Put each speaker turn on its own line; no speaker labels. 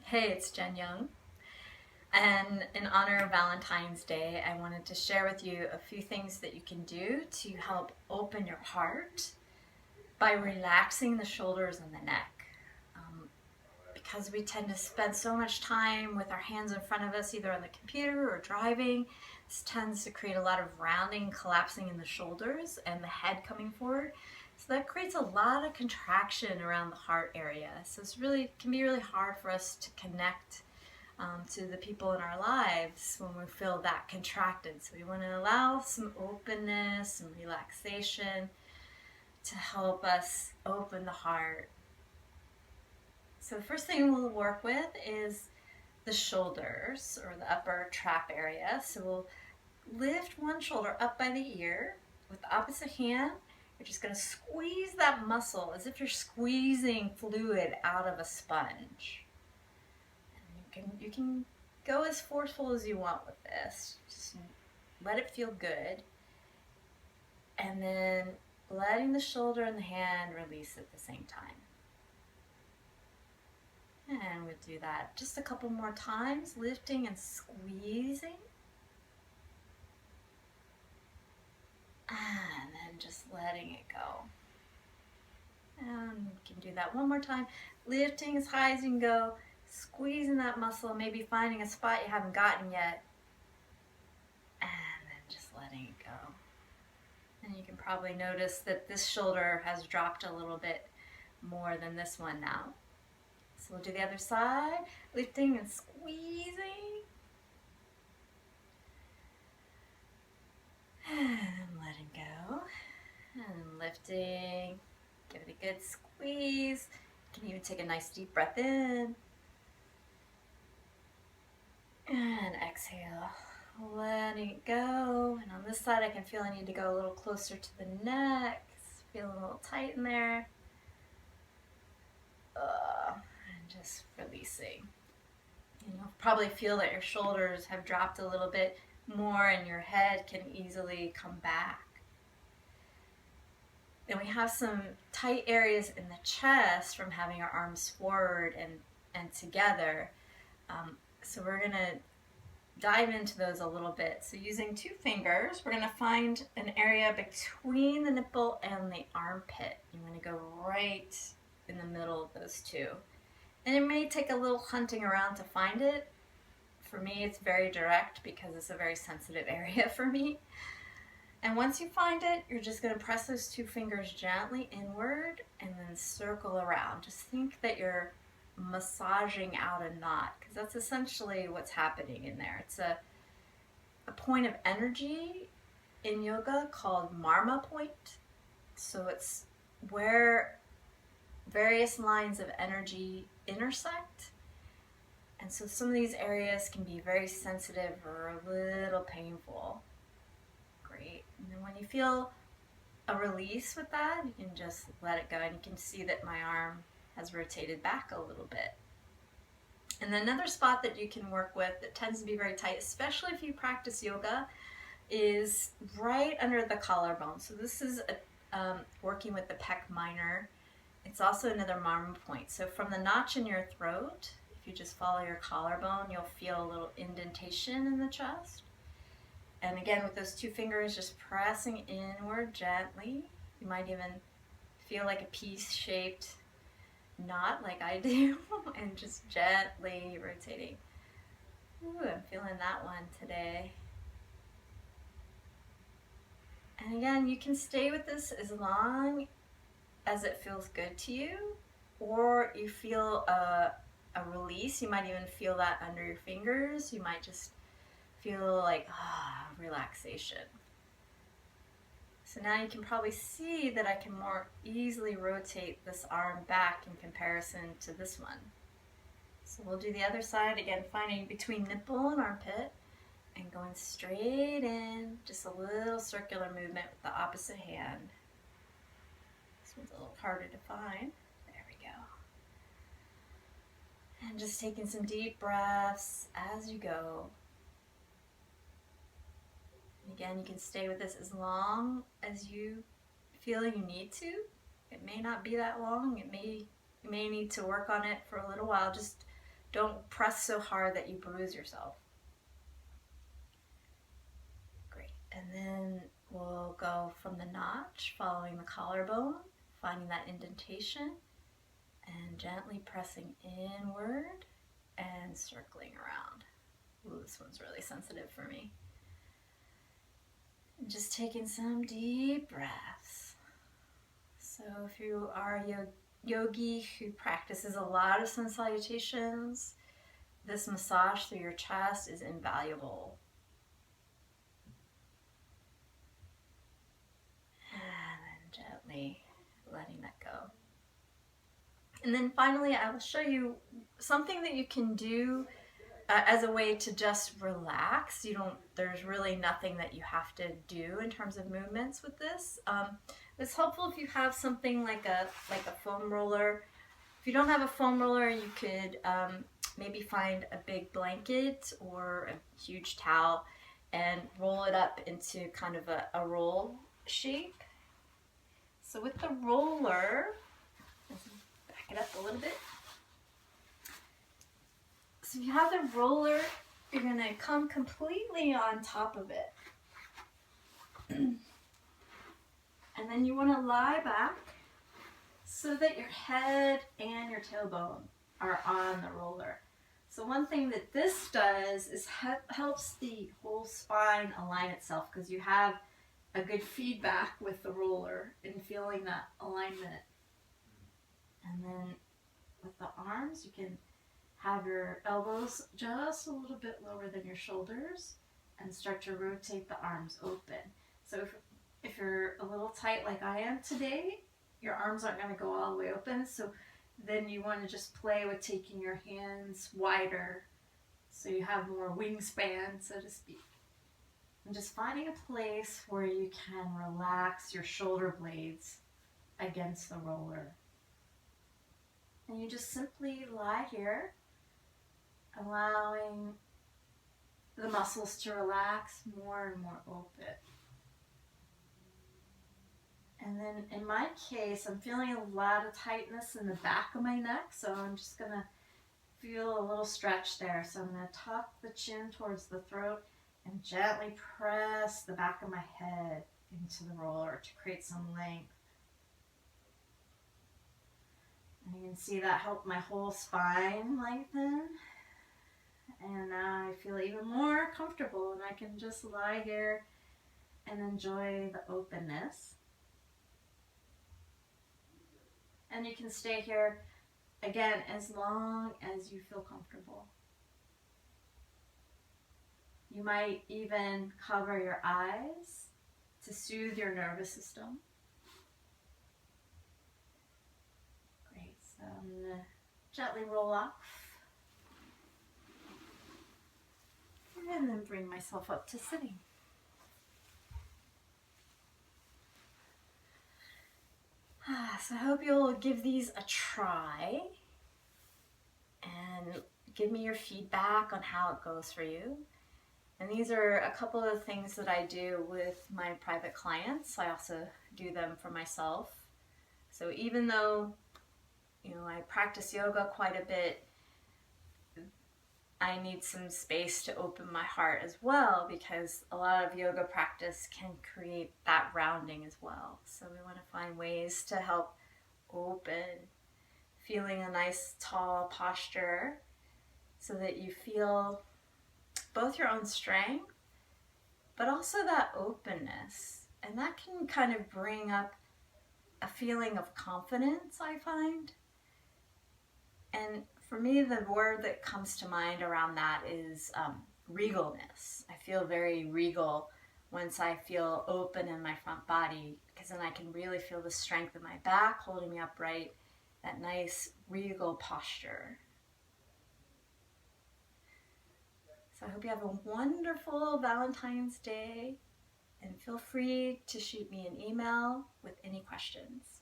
Hey, it's Jen Young. And in honor of Valentine's Day, I wanted to share with you a few things that you can do to help open your heart by relaxing the shoulders and the neck. Because we tend to spend so much time with our hands in front of us, either on the computer or driving, this tends to create a lot of rounding and collapsing in the shoulders and the head coming forward. So that creates a lot of contraction around the heart area. So can be really hard for us to connect to the people in our lives when we feel that contracted. So we want to allow some openness and relaxation to help us open the heart. So the first thing we'll work with is the shoulders or the upper trap area. So we'll lift one shoulder up by the ear with the opposite hand. You're just going to squeeze that muscle as if you're squeezing fluid out of a sponge. You can go as forceful as you want with this. Just let it feel good. And then letting the shoulder and the hand release at the same time. And we'll do that just a couple more times, lifting and squeezing. And then just letting it go. And you can do that one more time, lifting as high as you can go, squeezing that muscle, maybe finding a spot you haven't gotten yet, and then just letting it go. And you can probably notice that this shoulder has dropped a little bit more than this one now. So we'll do the other side, lifting and squeezing, and letting go, and lifting. Give it a good squeeze. You can even take a nice deep breath in. And exhale, letting it go. And on this side, I can feel I need to go a little closer to the neck. It's feeling a little tight in there. And just releasing. You'll probably feel that your shoulders have dropped a little bit more and your head can easily come back. Then we have some tight areas in the chest from having our arms forward and together. So we're going to dive into those a little bit. So using 2 fingers, we're going to find an area between the nipple and the armpit. You want to go right in the middle of those two. And it may take a little hunting around to find it. For me, it's very direct because it's a very sensitive area for me. And once you find it, you're just going to press those 2 fingers gently inward and then circle around. Just think that you're massaging out a knot, because that's essentially what's happening in there. It's a point of energy in yoga called Marma point. So it's where various lines of energy intersect. And so some of these areas can be very sensitive or a little painful. Great. And then when you feel a release with that, you can just let it go. And you can see that my arm has rotated back a little bit. And another spot that you can work with that tends to be very tight, especially if you practice yoga, is right under the collarbone. So this is working with the pec minor. It's also another Marma point. So from the notch in your throat, if you just follow your collarbone, you'll feel a little indentation in the chest. And again, with those 2 fingers, just pressing inward gently. You might even feel like a piece-shaped knot like I do, and just gently rotating. Ooh, I'm feeling that one today. And again, you can stay with this as long as it feels good to you, or you feel a release. You might even feel that under your fingers. You might just feel like relaxation. So now you can probably see that I can more easily rotate this arm back in comparison to this one. So we'll do the other side again, finding between nipple and armpit and going straight in, just a little circular movement with the opposite hand. This one's a little harder to find. There we go. And just taking some deep breaths as you go. Again, you can stay with this as long as you feel you need to. It may not be that long. You may need to work on it for a little while. Just Don't press so hard that you bruise yourself. Great. And then we'll go from the notch, following the collarbone, finding that indentation, and gently pressing inward and circling around. Ooh, this one's really sensitive for me. And just taking some deep breaths. So if you are a yogi who practices a lot of sun salutations, this massage through your chest is invaluable. And then gently letting that go. And then finally, I will show you something that you can do as a way to just relax. There's really nothing that you have to do in terms of movements with this. It's helpful if you have something like a foam roller. If you don't have a foam roller, you could maybe find a big blanket or a huge towel and roll it up into kind of a roll shape. So with the roller, back it up a little bit. So if you have the roller, you're going to come completely on top of it. And then you want to lie back so that your head and your tailbone are on the roller. So one thing that this does is helps the whole spine align itself, because you have a good feedback with the roller in feeling that alignment. And then with the arms, you can have your elbows just a little bit lower than your shoulders and start to rotate the arms open. So if you're a little tight like I am today, your arms aren't going to go all the way open. So then you want to just play with taking your hands wider so you have more wingspan, so to speak. And just finding a place where you can relax your shoulder blades against the roller. And you just simply lie here, allowing the muscles to relax more and more open. And then in my case, I'm feeling a lot of tightness in the back of my neck, so I'm just going to feel a little stretch there. So I'm going to tuck the chin towards the throat and gently press the back of my head into the roller to create some length. And you can see that helped my whole spine lengthen. And now I feel even more comfortable, and I can just lie here and enjoy the openness. And you can stay here, again, as long as you feel comfortable. You might even cover your eyes to soothe your nervous system. Great, so I'm going to gently roll off. And then bring myself up to sitting. So I hope you'll give these a try and give me your feedback on how it goes for you. And these are a couple of things that I do with my private clients. I also do them for myself. So even though, I practice yoga quite a bit, I need some space to open my heart as well, because a lot of yoga practice can create that rounding as well. So we want to find ways to help open, feeling a nice tall posture so that you feel both your own strength, but also that openness. And that can kind of bring up a feeling of confidence, I find. And for me, the word that comes to mind around that is regalness. I feel very regal once I feel open in my front body, because then I can really feel the strength of my back holding me upright, that nice regal posture. So I hope you have a wonderful Valentine's Day, and feel free to shoot me an email with any questions.